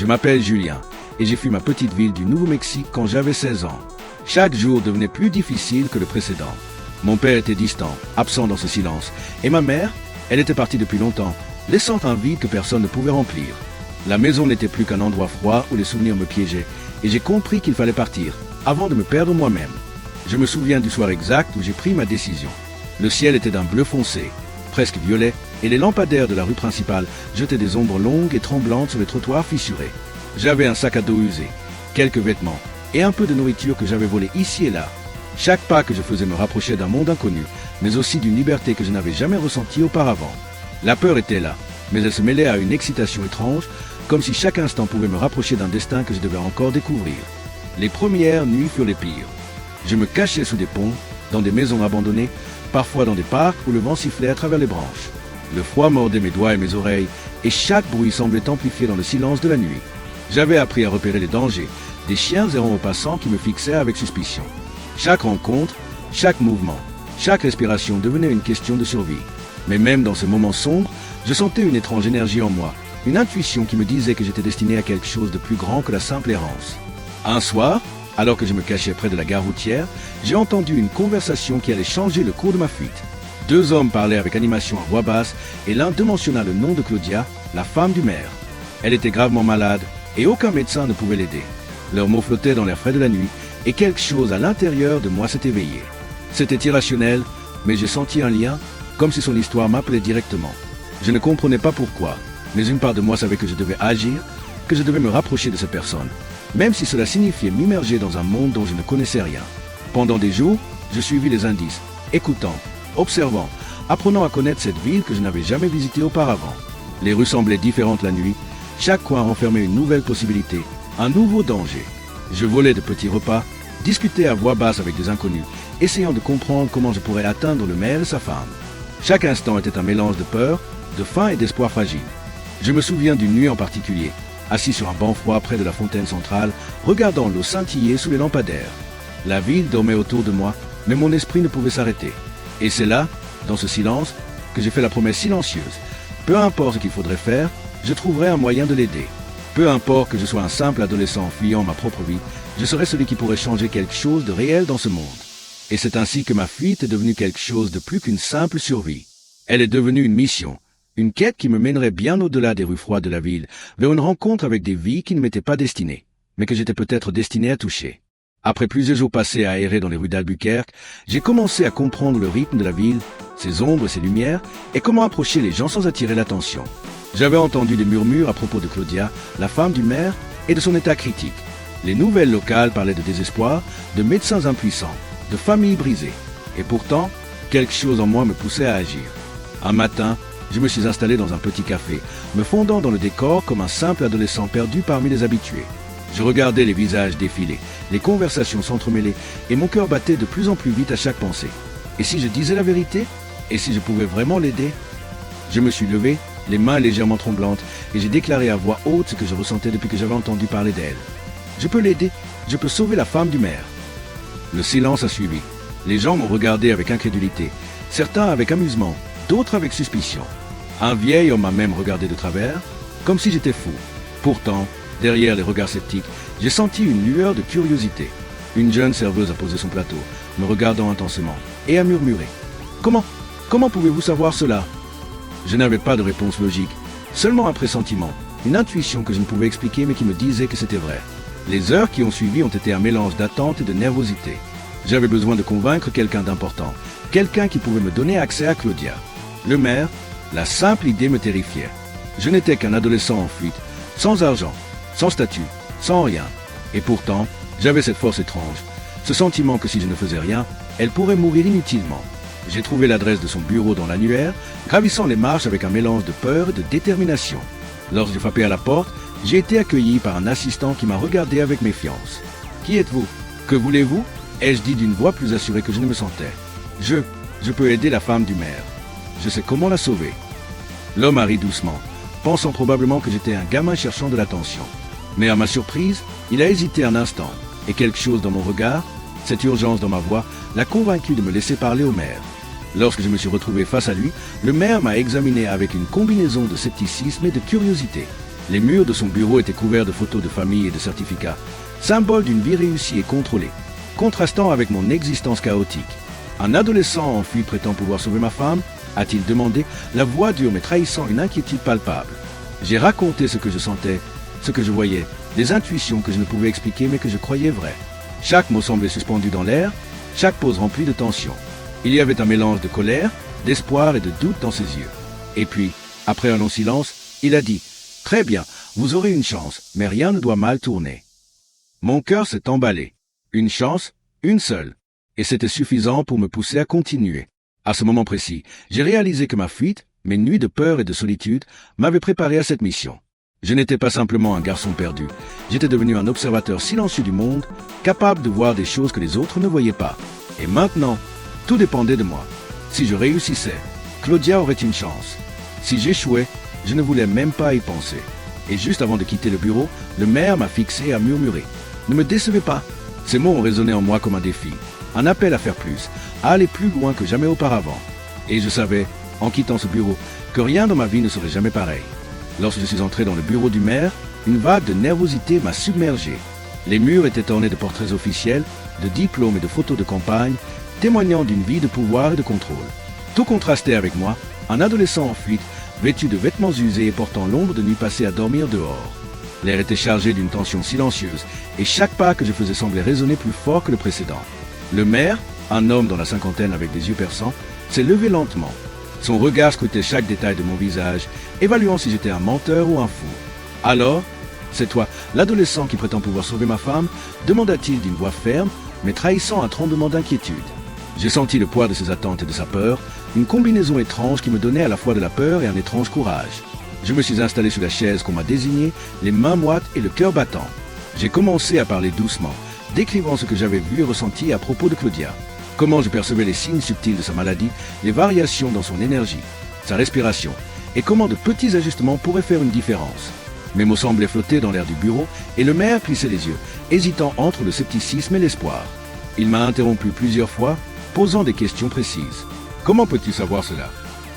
Je m'appelle Julien et j'ai fui ma petite ville du Nouveau-Mexique quand j'avais 16 ans. Chaque jour devenait plus difficile que le précédent. Mon père était distant, absent dans ce silence, et ma mère, elle était partie depuis longtemps, laissant un vide que personne ne pouvait remplir. La maison n'était plus qu'un endroit froid où les souvenirs me piégeaient, et j'ai compris qu'il fallait partir, avant de me perdre moi-même. Je me souviens du soir exact où j'ai pris ma décision. Le ciel était d'un bleu foncé, presque violet, et les lampadaires de la rue principale jetaient des ombres longues et tremblantes sur les trottoirs fissurés. J'avais un sac à dos usé, quelques vêtements, et un peu de nourriture que j'avais volée ici et là. Chaque pas que je faisais me rapprochait d'un monde inconnu, mais aussi d'une liberté que je n'avais jamais ressentie auparavant. La peur était là, mais elle se mêlait à une excitation étrange, comme si chaque instant pouvait me rapprocher d'un destin que je devais encore découvrir. Les premières nuits furent les pires. Je me cachais sous des ponts, dans des maisons abandonnées, parfois dans des parcs où le vent sifflait à travers les branches. Le froid mordait mes doigts et mes oreilles, et chaque bruit semblait amplifié dans le silence de la nuit. J'avais appris à repérer les dangers, des chiens errants aux passants qui me fixaient avec suspicion. Chaque rencontre, chaque mouvement, chaque respiration devenait une question de survie. Mais même dans ces moments sombres, je sentais une étrange énergie en moi, une intuition qui me disait que j'étais destiné à quelque chose de plus grand que la simple errance. Un soir, alors que je me cachais près de la gare routière, j'ai entendu une conversation qui allait changer le cours de ma fuite. Deux hommes parlaient avec animation à voix basse et l'un d'eux mentionna le nom de Claudia, la femme du maire. Elle était gravement malade et aucun médecin ne pouvait l'aider. Leurs mots flottaient dans l'air frais de la nuit et quelque chose à l'intérieur de moi s'est éveillé. C'était irrationnel, mais j'ai senti un lien, comme si son histoire m'appelait directement. Je ne comprenais pas pourquoi, mais une part de moi savait que je devais agir, que je devais me rapprocher de cette personne, même si cela signifiait m'immerger dans un monde dont je ne connaissais rien. Pendant des jours, je suivis les indices, écoutant, observant, apprenant à connaître cette ville que je n'avais jamais visitée auparavant. Les rues semblaient différentes la nuit, chaque coin renfermait une nouvelle possibilité, un nouveau danger. Je volais de petits repas, discutais à voix basse avec des inconnus, essayant de comprendre comment je pourrais atteindre le maire et sa femme. Chaque instant était un mélange de peur, de faim et d'espoir fragile. Je me souviens d'une nuit en particulier, assis sur un banc froid près de la fontaine centrale, regardant l'eau scintiller sous les lampadaires. La ville dormait autour de moi, mais mon esprit ne pouvait s'arrêter. Et c'est là, dans ce silence, que j'ai fait la promesse silencieuse. Peu importe ce qu'il faudrait faire, je trouverai un moyen de l'aider. Peu importe que je sois un simple adolescent fuyant ma propre vie, je serai celui qui pourrait changer quelque chose de réel dans ce monde. Et c'est ainsi que ma fuite est devenue quelque chose de plus qu'une simple survie. Elle est devenue une mission, une quête qui me mènerait bien au-delà des rues froides de la ville, vers une rencontre avec des vies qui ne m'étaient pas destinées, mais que j'étais peut-être destiné à toucher. Après plusieurs jours passés à errer dans les rues d'Albuquerque, j'ai commencé à comprendre le rythme de la ville, ses ombres et ses lumières, et comment approcher les gens sans attirer l'attention. J'avais entendu des murmures à propos de Claudia, la femme du maire, et de son état critique. Les nouvelles locales parlaient de désespoir, de médecins impuissants, de familles brisées. Et pourtant, quelque chose en moi me poussait à agir. Un matin, je me suis installé dans un petit café, me fondant dans le décor comme un simple adolescent perdu parmi les habitués. Je regardais les visages défiler, les conversations s'entremêler, et mon cœur battait de plus en plus vite à chaque pensée. Et si je disais la vérité? Et si je pouvais vraiment l'aider? Je me suis levé, les mains légèrement tremblantes, et j'ai déclaré à voix haute ce que je ressentais depuis que j'avais entendu parler d'elle. Je peux l'aider, je peux sauver la femme du maire. Le silence a suivi. Les gens m'ont regardé avec incrédulité, certains avec amusement, d'autres avec suspicion. Un vieil homme m'a même regardé de travers, comme si j'étais fou. Pourtant, derrière les regards sceptiques, j'ai senti une lueur de curiosité. Une jeune serveuse a posé son plateau, me regardant intensément, et a murmuré. Comment pouvez-vous savoir cela? Je n'avais pas de réponse logique, seulement un pressentiment, une intuition que je ne pouvais expliquer mais qui me disait que c'était vrai. Les heures qui ont suivi ont été un mélange d'attente et de nervosité. J'avais besoin de convaincre quelqu'un d'important, quelqu'un qui pouvait me donner accès à Claudia. Le maire, la simple idée me terrifiait. Je n'étais qu'un adolescent en fuite, sans argent, sans statut, sans rien. Et pourtant, j'avais cette force étrange, ce sentiment que si je ne faisais rien, elle pourrait mourir inutilement. J'ai trouvé l'adresse de son bureau dans l'annuaire, gravissant les marches avec un mélange de peur et de détermination. Lorsque j'ai frappé à la porte, j'ai été accueilli par un assistant qui m'a regardé avec méfiance. « Qui êtes-vous? Que voulez-vous » ai-je dit d'une voix plus assurée que je ne me sentais. « Je peux aider la femme du maire. Je sais comment la sauver. » L'homme a ri doucement, pensant probablement que j'étais un gamin cherchant de l'attention. Mais à ma surprise, il a hésité un instant, et quelque chose dans mon regard, cette urgence dans ma voix, l'a convaincu de me laisser parler au maire. Lorsque je me suis retrouvé face à lui, le maire m'a examiné avec une combinaison de scepticisme et de curiosité. Les murs de son bureau étaient couverts de photos de famille et de certificats, symbole d'une vie réussie et contrôlée, contrastant avec mon existence chaotique. Un adolescent en fuite prétend pouvoir sauver ma femme, a-t-il demandé, la voix dure mais trahissant une inquiétude palpable. J'ai raconté ce que je sentais, ce que je voyais, des intuitions que je ne pouvais expliquer mais que je croyais vraies. Chaque mot semblait suspendu dans l'air, chaque pause remplie de tension. Il y avait un mélange de colère, d'espoir et de doute dans ses yeux. Et puis, après un long silence, il a dit « Très bien, vous aurez une chance, mais rien ne doit mal tourner. » Mon cœur s'est emballé. Une chance, une seule. Et c'était suffisant pour me pousser à continuer. À ce moment précis, j'ai réalisé que ma fuite, mes nuits de peur et de solitude, m'avaient préparé à cette mission. Je n'étais pas simplement un garçon perdu. J'étais devenu un observateur silencieux du monde, capable de voir des choses que les autres ne voyaient pas. Et maintenant, tout dépendait de moi. Si je réussissais, Claudia aurait une chance. Si j'échouais, je ne voulais même pas y penser. Et juste avant de quitter le bureau, le maire m'a fixé à murmurer. « Ne me décevez pas !» Ces mots ont résonné en moi comme un défi, un appel à faire plus, à aller plus loin que jamais auparavant. Et je savais, en quittant ce bureau, que rien dans ma vie ne serait jamais pareil. Lorsque je suis entré dans le bureau du maire, une vague de nervosité m'a submergé. Les murs étaient ornés de portraits officiels, de diplômes et de photos de campagne, témoignant d'une vie de pouvoir et de contrôle. Tout contrastait avec moi, un adolescent en fuite, vêtu de vêtements usés et portant l'ombre de nuit passée à dormir dehors. L'air était chargé d'une tension silencieuse, et chaque pas que je faisais semblait résonner plus fort que le précédent. Le maire, un homme dans la cinquantaine avec des yeux perçants, s'est levé lentement. Son regard scrutait chaque détail de mon visage, évaluant si j'étais un menteur ou un fou. « Alors, c'est toi, l'adolescent qui prétend pouvoir sauver ma femme ?» demanda-t-il d'une voix ferme, mais trahissant un tremblement d'inquiétude. J'ai senti le poids de ses attentes et de sa peur, une combinaison étrange qui me donnait à la fois de la peur et un étrange courage. Je me suis installé sur la chaise qu'on m'a désignée, les mains moites et le cœur battant. J'ai commencé à parler doucement, décrivant ce que j'avais vu et ressenti à propos de Claudia. Comment je percevais les signes subtils de sa maladie, les variations dans son énergie, sa respiration, et comment de petits ajustements pourraient faire une différence. Mes mots semblaient flotter dans l'air du bureau, et le maire plissait les yeux, hésitant entre le scepticisme et l'espoir. Il m'a interrompu plusieurs fois, posant des questions précises. « Comment peux-tu savoir cela?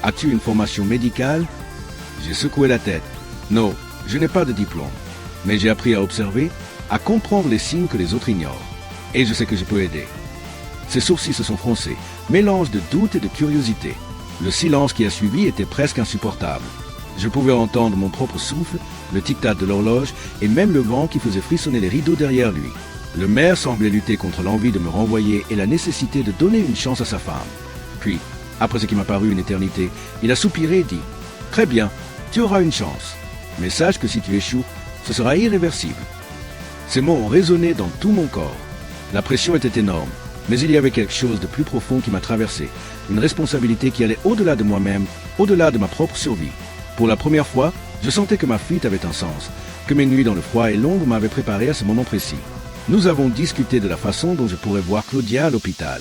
As-tu une formation médicale ?» J'ai secoué la tête. « Non, je n'ai pas de diplôme. Mais j'ai appris à observer, à comprendre les signes que les autres ignorent. Et je sais que je peux aider. » Ses sourcils se sont froncés, mélange de doute et de curiosité. Le silence qui a suivi était presque insupportable. Je pouvais entendre mon propre souffle, le tic-tac de l'horloge et même le vent qui faisait frissonner les rideaux derrière lui. Le maire semblait lutter contre l'envie de me renvoyer et la nécessité de donner une chance à sa femme. Puis, après ce qui m'a paru une éternité, il a soupiré et dit « Très bien, tu auras une chance. Mais sache que si tu échoues, ce sera irréversible. » Ces mots ont résonné dans tout mon corps. La pression était énorme, mais il y avait quelque chose de plus profond qui m'a traversé, une responsabilité qui allait au-delà de moi-même, au-delà de ma propre survie. Pour la première fois, je sentais que ma fuite avait un sens, que mes nuits dans le froid et l'ombre m'avaient préparé à ce moment précis. Nous avons discuté de la façon dont je pourrais voir Claudia à l'hôpital.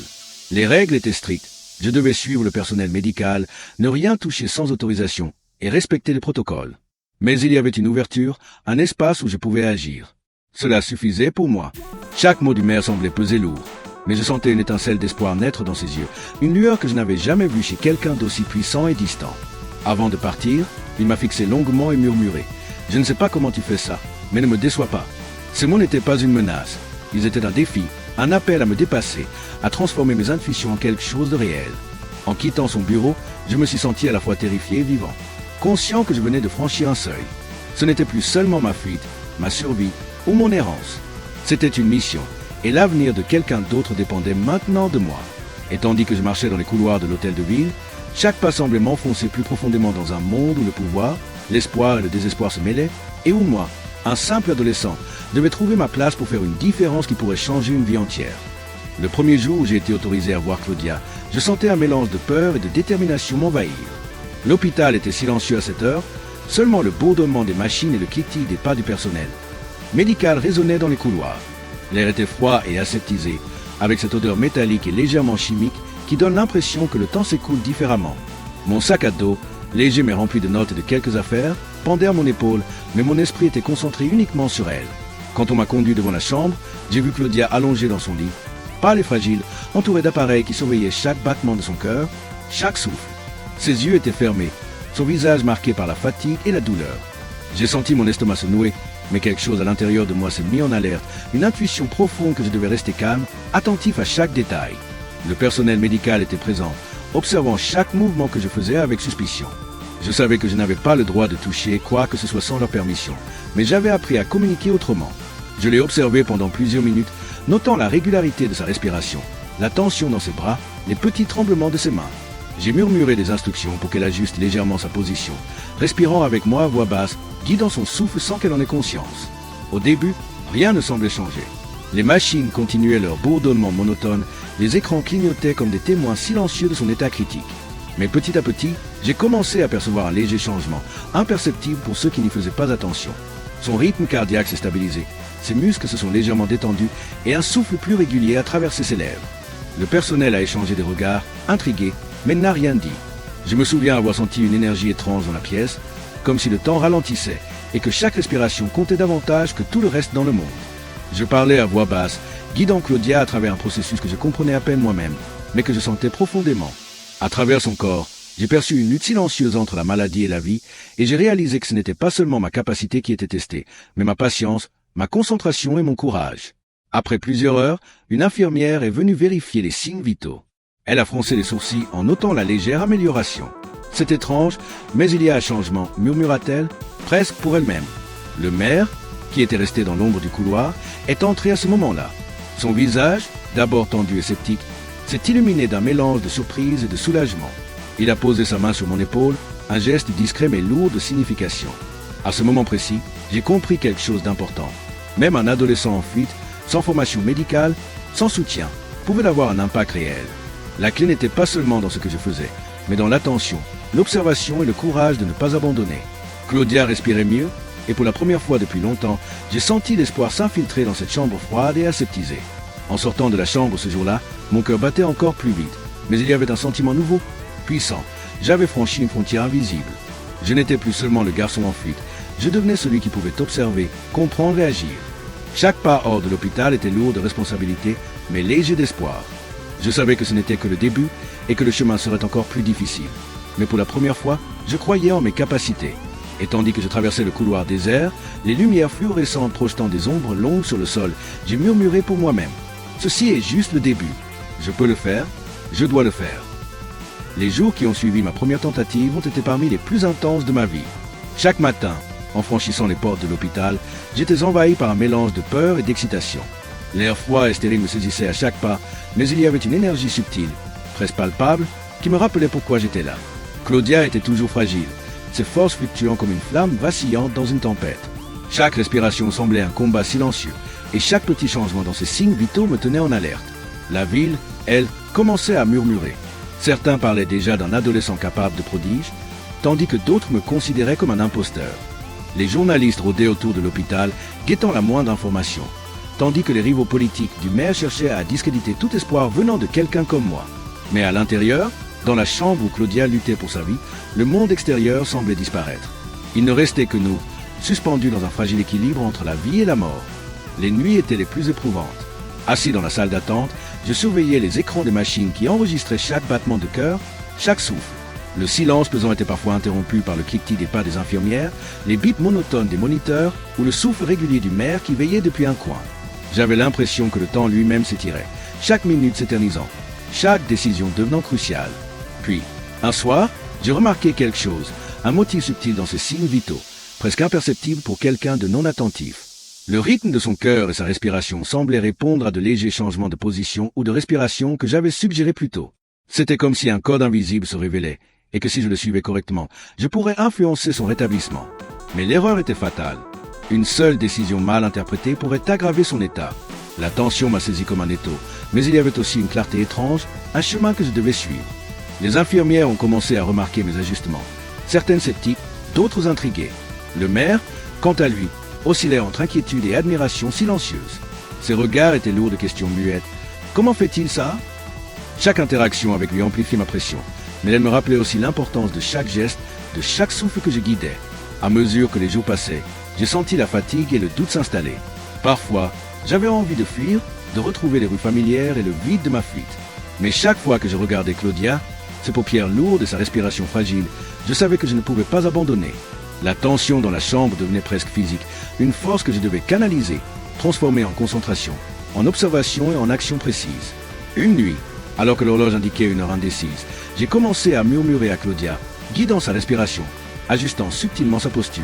Les règles étaient strictes. Je devais suivre le personnel médical, ne rien toucher sans autorisation et respecter les protocoles. Mais il y avait une ouverture, un espace où je pouvais agir. Cela suffisait pour moi. Chaque mot du maire semblait peser lourd, mais je sentais une étincelle d'espoir naître dans ses yeux, une lueur que je n'avais jamais vue chez quelqu'un d'aussi puissant et distant. Avant de partir, il m'a fixé longuement et murmuré « Je ne sais pas comment tu fais ça, mais ne me déçois pas. » Ces mots n'étaient pas une menace, ils étaient un défi, un appel à me dépasser, à transformer mes intuitions en quelque chose de réel. En quittant son bureau, je me suis senti à la fois terrifié et vivant, conscient que je venais de franchir un seuil. Ce n'était plus seulement ma fuite, ma survie ou mon errance. C'était une mission, et l'avenir de quelqu'un d'autre dépendait maintenant de moi. Et tandis que je marchais dans les couloirs de l'hôtel de ville, chaque pas semblait m'enfoncer plus profondément dans un monde où le pouvoir, l'espoir et le désespoir se mêlaient, et où moi, un simple adolescent, devais trouver ma place pour faire une différence qui pourrait changer une vie entière. Le premier jour où j'ai été autorisé à voir Claudia, je sentais un mélange de peur et de détermination m'envahir. L'hôpital était silencieux à cette heure, seulement le bourdonnement des machines et le cliquetis des pas du personnel médical résonnait dans les couloirs. L'air était froid et aseptisé, avec cette odeur métallique et légèrement chimique qui donne l'impression que le temps s'écoule différemment. Mon sac à dos, léger mais rempli de notes et de quelques affaires, pendait à mon épaule, mais mon esprit était concentré uniquement sur elle. Quand on m'a conduit devant la chambre, j'ai vu Claudia allongée dans son lit, pâle et fragile, entourée d'appareils qui surveillaient chaque battement de son cœur, chaque souffle. Ses yeux étaient fermés, son visage marqué par la fatigue et la douleur. J'ai senti mon estomac se nouer, mais quelque chose à l'intérieur de moi s'est mis en alerte, une intuition profonde que je devais rester calme, attentif à chaque détail. Le personnel médical était présent, observant chaque mouvement que je faisais avec suspicion. Je savais que je n'avais pas le droit de toucher quoi que ce soit sans leur permission, mais j'avais appris à communiquer autrement. Je l'ai observé pendant plusieurs minutes, notant la régularité de sa respiration, la tension dans ses bras, les petits tremblements de ses mains. J'ai murmuré des instructions pour qu'elle ajuste légèrement sa position, respirant avec moi à voix basse, guidant son souffle sans qu'elle en ait conscience. Au début, rien ne semblait changer. Les machines continuaient leur bourdonnement monotone, les écrans clignotaient comme des témoins silencieux de son état critique. Mais petit à petit, j'ai commencé à percevoir un léger changement, imperceptible pour ceux qui n'y faisaient pas attention. Son rythme cardiaque s'est stabilisé, ses muscles se sont légèrement détendus et un souffle plus régulier a traversé ses lèvres. Le personnel a échangé des regards, intrigué, mais n'a rien dit. Je me souviens avoir senti une énergie étrange dans la pièce, comme si le temps ralentissait et que chaque respiration comptait davantage que tout le reste dans le monde. Je parlais à voix basse, guidant Claudia à travers un processus que je comprenais à peine moi-même, mais que je sentais profondément. À travers son corps, j'ai perçu une lutte silencieuse entre la maladie et la vie, et j'ai réalisé que ce n'était pas seulement ma capacité qui était testée, mais ma patience, ma concentration et mon courage. Après plusieurs heures, une infirmière est venue vérifier les signes vitaux. Elle a froncé les sourcils en notant la légère amélioration. C'est étrange, mais il y a un changement, murmura-t-elle, presque pour elle-même. Le maire, qui était resté dans l'ombre du couloir, est entré à ce moment-là. Son visage, d'abord tendu et sceptique, s'est illuminé d'un mélange de surprise et de soulagement. Il a posé sa main sur mon épaule, un geste discret mais lourd de signification. À ce moment précis, j'ai compris quelque chose d'important. Même un adolescent en fuite, sans formation médicale, sans soutien, pouvait avoir un impact réel. La clé n'était pas seulement dans ce que je faisais, mais dans l'attention, l'observation et le courage de ne pas abandonner. Claudia respirait mieux, et pour la première fois depuis longtemps, j'ai senti l'espoir s'infiltrer dans cette chambre froide et aseptisée. En sortant de la chambre ce jour-là, mon cœur battait encore plus vite, mais il y avait un sentiment nouveau, puissant. J'avais franchi une frontière invisible. Je n'étais plus seulement le garçon en fuite, je devenais celui qui pouvait observer, comprendre et agir. Chaque pas hors de l'hôpital était lourd de responsabilité, mais léger d'espoir. Je savais que ce n'était que le début et que le chemin serait encore plus difficile. Mais pour la première fois, je croyais en mes capacités. Et tandis que je traversais le couloir désert, les lumières fluorescentes projetant des ombres longues sur le sol, j'ai murmuré pour moi-même. Ceci est juste le début. Je peux le faire, je dois le faire. Les jours qui ont suivi ma première tentative ont été parmi les plus intenses de ma vie. Chaque matin, en franchissant les portes de l'hôpital, j'étais envahi par un mélange de peur et d'excitation. L'air froid et stérile me saisissait à chaque pas, mais il y avait une énergie subtile, presque palpable, qui me rappelait pourquoi j'étais là. Claudia était toujours fragile, ses forces fluctuant comme une flamme vacillante dans une tempête. Chaque respiration semblait un combat silencieux, et chaque petit changement dans ses signes vitaux me tenait en alerte. La ville, elle, commençait à murmurer. Certains parlaient déjà d'un adolescent capable de prodiges, tandis que d'autres me considéraient comme un imposteur. Les journalistes rôdaient autour de l'hôpital, guettant la moindre information, tandis que les rivaux politiques du maire cherchaient à discréditer tout espoir venant de quelqu'un comme moi. Mais à l'intérieur, dans la chambre où Claudia luttait pour sa vie, le monde extérieur semblait disparaître. Il ne restait que nous, suspendus dans un fragile équilibre entre la vie et la mort. Les nuits étaient les plus éprouvantes. Assis dans la salle d'attente, je surveillais les écrans des machines qui enregistraient chaque battement de cœur, chaque souffle. Le silence pesant était parfois interrompu par le cliquetis des pas des infirmières, les bips monotones des moniteurs ou le souffle régulier du maire qui veillait depuis un coin. J'avais l'impression que le temps lui-même s'étirait, chaque minute s'éternisant, chaque décision devenant cruciale. Puis, un soir, j'ai remarqué quelque chose, un motif subtil dans ses signes vitaux, presque imperceptible pour quelqu'un de non attentif. Le rythme de son cœur et sa respiration semblaient répondre à de légers changements de position ou de respiration que j'avais suggérés plus tôt. C'était comme si un code invisible se révélait, et que si je le suivais correctement, je pourrais influencer son rétablissement. Mais l'erreur était fatale. Une seule décision mal interprétée pourrait aggraver son état. La tension m'a saisi comme un étau, mais il y avait aussi une clarté étrange, un chemin que je devais suivre. Les infirmières ont commencé à remarquer mes ajustements, certaines sceptiques, d'autres intriguées. Le maire, quant à lui, oscillait entre inquiétude et admiration silencieuse. Ses regards étaient lourds de questions muettes. Comment fait-il ça? Chaque interaction avec lui amplifiait ma pression, mais elle me rappelait aussi l'importance de chaque geste, de chaque souffle que je guidais. À mesure que les jours passaient, j'ai senti la fatigue et le doute s'installer. Parfois, j'avais envie de fuir, de retrouver les rues familières et le vide de ma fuite. Mais chaque fois que je regardais Claudia, ses paupières lourdes et sa respiration fragile, je savais que je ne pouvais pas abandonner. La tension dans la chambre devenait presque physique, une force que je devais canaliser, transformer en concentration, en observation et en action précise. Une nuit, alors que l'horloge indiquait une heure indécise, j'ai commencé à murmurer à Claudia, guidant sa respiration, ajustant subtilement sa posture.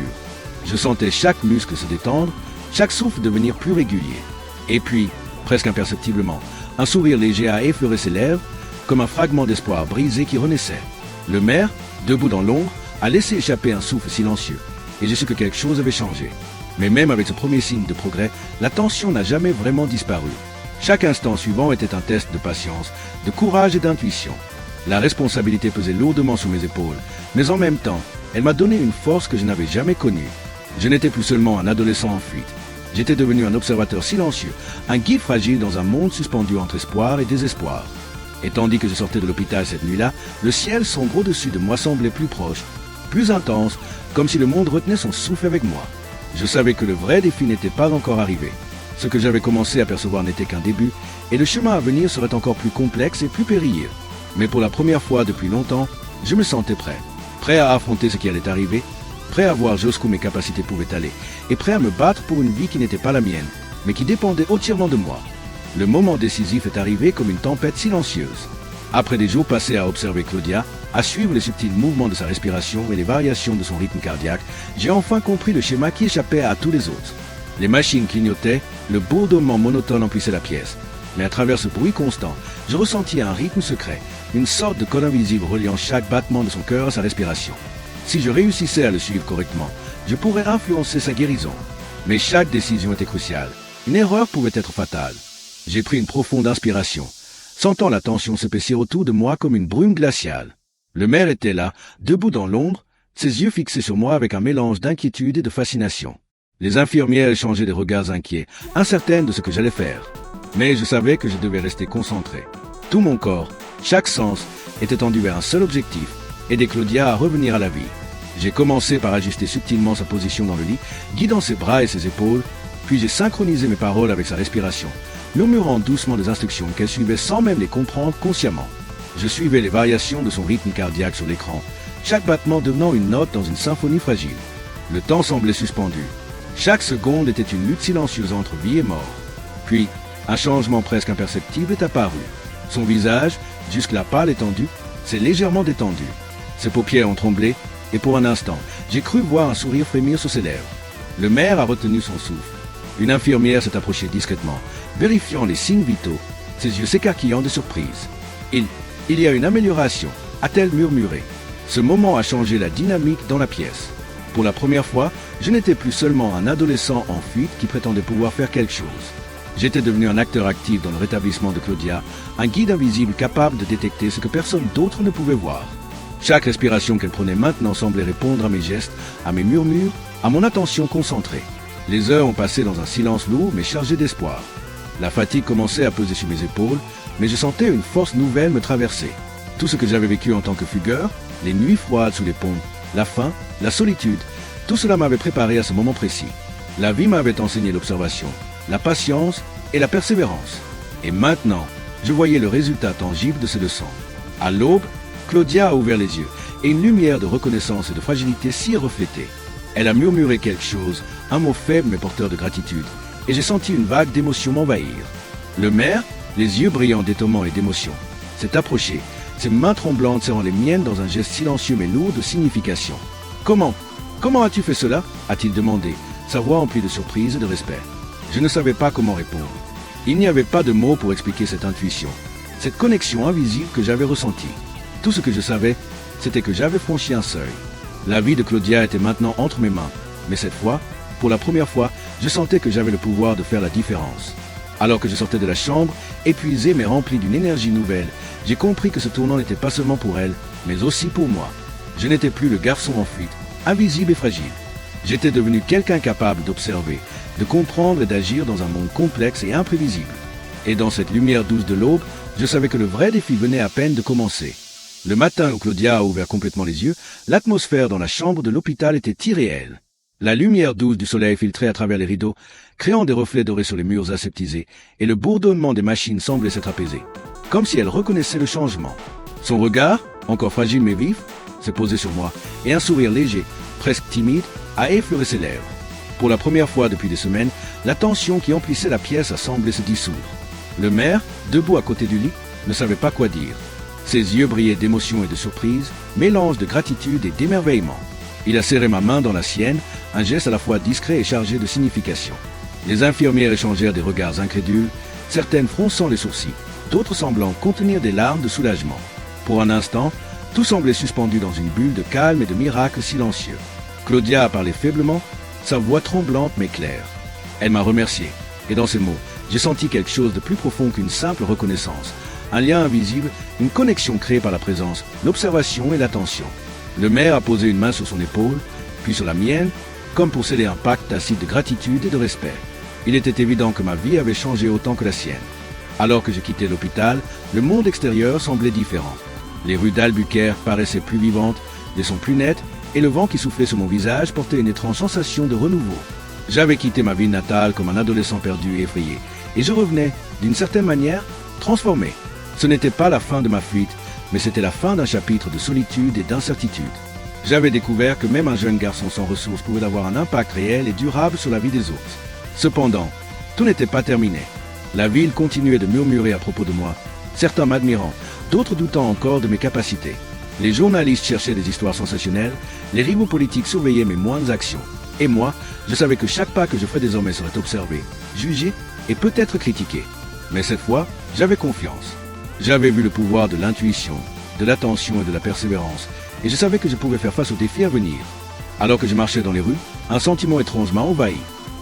Je sentais chaque muscle se détendre, chaque souffle devenir plus régulier. Et puis, presque imperceptiblement, un sourire léger a effleuré ses lèvres, comme un fragment d'espoir brisé qui renaissait. Le maire, debout dans l'ombre, a laissé échapper un souffle silencieux, et j'ai su que quelque chose avait changé. Mais même avec ce premier signe de progrès, la tension n'a jamais vraiment disparu. Chaque instant suivant était un test de patience, de courage et d'intuition. La responsabilité pesait lourdement sur mes épaules, mais en même temps, elle m'a donné une force que je n'avais jamais connue. Je n'étais plus seulement un adolescent en fuite. J'étais devenu un observateur silencieux, un guide fragile dans un monde suspendu entre espoir et désespoir. Et tandis que je sortais de l'hôpital cette nuit-là, le ciel sombre au-dessus de moi semblait plus proche, plus intense, comme si le monde retenait son souffle avec moi. Je savais que le vrai défi n'était pas encore arrivé. Ce que j'avais commencé à percevoir n'était qu'un début, et le chemin à venir serait encore plus complexe et plus périlleux. Mais pour la première fois depuis longtemps, je me sentais prêt. Prêt à affronter ce qui allait arriver, prêt à voir jusqu'où mes capacités pouvaient aller, et prêt à me battre pour une vie qui n'était pas la mienne, mais qui dépendait entièrement de moi. Le moment décisif est arrivé comme une tempête silencieuse. Après des jours passés à observer Claudia, à suivre les subtils mouvements de sa respiration et les variations de son rythme cardiaque, j'ai enfin compris le schéma qui échappait à tous les autres. Les machines clignotaient, le bourdonnement monotone emplissait la pièce. Mais à travers ce bruit constant, je ressentis un rythme secret, une sorte de code invisible reliant chaque battement de son cœur à sa respiration. Si je réussissais à le suivre correctement, je pourrais influencer sa guérison. Mais chaque décision était cruciale. Une erreur pouvait être fatale. J'ai pris une profonde inspiration, sentant la tension s'épaissir autour de moi comme une brume glaciale. Le maire était là, debout dans l'ombre, ses yeux fixés sur moi avec un mélange d'inquiétude et de fascination. Les infirmières échangeaient des regards inquiets, incertaines de ce que j'allais faire. Mais je savais que je devais rester concentré. Tout mon corps, chaque sens, était tendu vers un seul objectif, aider Claudia à revenir à la vie. J'ai commencé par ajuster subtilement sa position dans le lit, guidant ses bras et ses épaules, puis j'ai synchronisé mes paroles avec sa respiration, murmurant doucement des instructions qu'elle suivait sans même les comprendre consciemment. Je suivais les variations de son rythme cardiaque sur l'écran, chaque battement devenant une note dans une symphonie fragile. Le temps semblait suspendu. Chaque seconde était une lutte silencieuse entre vie et mort. Puis, un changement presque imperceptible est apparu. Son visage, jusque-là pâle et tendu, s'est légèrement détendu. Ses paupières ont tremblé, et pour un instant, j'ai cru voir un sourire frémir sur ses lèvres. Le maire a retenu son souffle. Une infirmière s'est approchée discrètement, vérifiant les signes vitaux, ses yeux s'écarquillant de surprise. Il y a une amélioration, a-t-elle murmuré. Ce moment a changé la dynamique dans la pièce. Pour la première fois, je n'étais plus seulement un adolescent en fuite qui prétendait pouvoir faire quelque chose. J'étais devenu un acteur actif dans le rétablissement de Claudia, un guide invisible capable de détecter ce que personne d'autre ne pouvait voir. Chaque respiration qu'elle prenait maintenant semblait répondre à mes gestes, à mes murmures, à mon attention concentrée. Les heures ont passé dans un silence lourd mais chargé d'espoir. La fatigue commençait à peser sur mes épaules, mais je sentais une force nouvelle me traverser. Tout ce que j'avais vécu en tant que fugueur, les nuits froides sous les ponts, la faim, la solitude, tout cela m'avait préparé à ce moment précis. La vie m'avait enseigné l'observation, la patience et la persévérance. Et maintenant, je voyais le résultat tangible de ces leçons. À l'aube, Claudia a ouvert les yeux, et une lumière de reconnaissance et de fragilité s'y est reflétée. Elle a murmuré quelque chose, un mot faible mais porteur de gratitude, et j'ai senti une vague d'émotion m'envahir. Le maire, les yeux brillants d'étonnement et d'émotion, s'est approché, ses mains tremblantes serrant les miennes dans un geste silencieux mais lourd de signification. « Comment as-tu fait cela ?» a-t-il demandé, sa voix emplie de surprise et de respect. Je ne savais pas comment répondre. Il n'y avait pas de mots pour expliquer cette intuition, cette connexion invisible que j'avais ressentie. Tout ce que je savais, c'était que j'avais franchi un seuil. La vie de Claudia était maintenant entre mes mains, mais cette fois, pour la première fois, je sentais que j'avais le pouvoir de faire la différence. Alors que je sortais de la chambre, épuisé mais rempli d'une énergie nouvelle, j'ai compris que ce tournant n'était pas seulement pour elle, mais aussi pour moi. Je n'étais plus le garçon en fuite, invisible et fragile. J'étais devenu quelqu'un capable d'observer, de comprendre et d'agir dans un monde complexe et imprévisible. Et dans cette lumière douce de l'aube, je savais que le vrai défi venait à peine de commencer. Le matin où Claudia a ouvert complètement les yeux, l'atmosphère dans la chambre de l'hôpital était irréelle. La lumière douce du soleil filtrait à travers les rideaux, créant des reflets dorés sur les murs aseptisés, et le bourdonnement des machines semblait s'être apaisé, comme si elle reconnaissait le changement. Son regard, encore fragile mais vif, s'est posé sur moi, et un sourire léger, presque timide, a effleuré ses lèvres. Pour la première fois depuis des semaines, la tension qui emplissait la pièce a semblé se dissoudre. Le maire, debout à côté du lit, ne savait pas quoi dire. Ses yeux brillaient d'émotion et de surprise, mélange de gratitude et d'émerveillement. Il a serré ma main dans la sienne, un geste à la fois discret et chargé de signification. Les infirmières échangèrent des regards incrédules, certaines fronçant les sourcils, d'autres semblant contenir des larmes de soulagement. Pour un instant, tout semblait suspendu dans une bulle de calme et de miracle silencieux. Claudia a parlé faiblement, sa voix tremblante mais claire. Elle m'a remercié, et dans ces mots, j'ai senti quelque chose de plus profond qu'une simple reconnaissance, un lien invisible, une connexion créée par la présence, l'observation et l'attention. Le maire a posé une main sur son épaule, puis sur la mienne, comme pour sceller un pacte tacite de gratitude et de respect. Il était évident que ma vie avait changé autant que la sienne. Alors que je quittais l'hôpital, le monde extérieur semblait différent. Les rues d'Albuquerque paraissaient plus vivantes, les sons plus nets, et le vent qui soufflait sur mon visage portait une étrange sensation de renouveau. J'avais quitté ma ville natale comme un adolescent perdu et effrayé, et je revenais, d'une certaine manière, transformé. Ce n'était pas la fin de ma fuite, mais c'était la fin d'un chapitre de solitude et d'incertitude. J'avais découvert que même un jeune garçon sans ressources pouvait avoir un impact réel et durable sur la vie des autres. Cependant, tout n'était pas terminé. La ville continuait de murmurer à propos de moi, certains m'admirant, d'autres doutant encore de mes capacités. Les journalistes cherchaient des histoires sensationnelles, les rivaux politiques surveillaient mes moindres actions. Et moi, je savais que chaque pas que je ferais désormais serait observé, jugé et peut-être critiqué. Mais cette fois, j'avais confiance. J'avais vu le pouvoir de l'intuition, de l'attention et de la persévérance, et je savais que je pouvais faire face aux défis à venir. Alors que je marchais dans les rues, un sentiment étrange m'a envahi.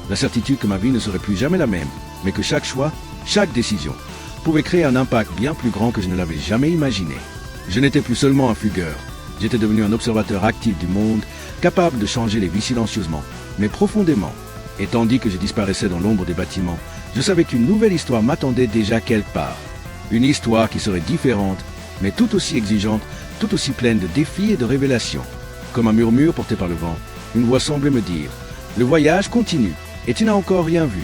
La certitude que ma vie ne serait plus jamais la même, mais que chaque choix, chaque décision, pouvait créer un impact bien plus grand que je ne l'avais jamais imaginé. Je n'étais plus seulement un fugueur, j'étais devenu un observateur actif du monde, capable de changer les vies silencieusement, mais profondément. Et tandis que je disparaissais dans l'ombre des bâtiments, je savais qu'une nouvelle histoire m'attendait déjà quelque part. Une histoire qui serait différente, mais tout aussi exigeante, tout aussi pleine de défis et de révélations. Comme un murmure porté par le vent, une voix semblait me dire « Le voyage continue, et tu n'as encore rien vu ».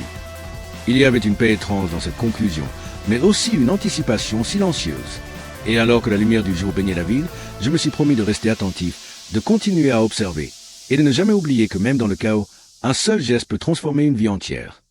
Il y avait une paix étrange dans cette conclusion, mais aussi une anticipation silencieuse. Et alors que la lumière du jour baignait la ville, je me suis promis de rester attentif, de continuer à observer, et de ne jamais oublier que même dans le chaos, un seul geste peut transformer une vie entière.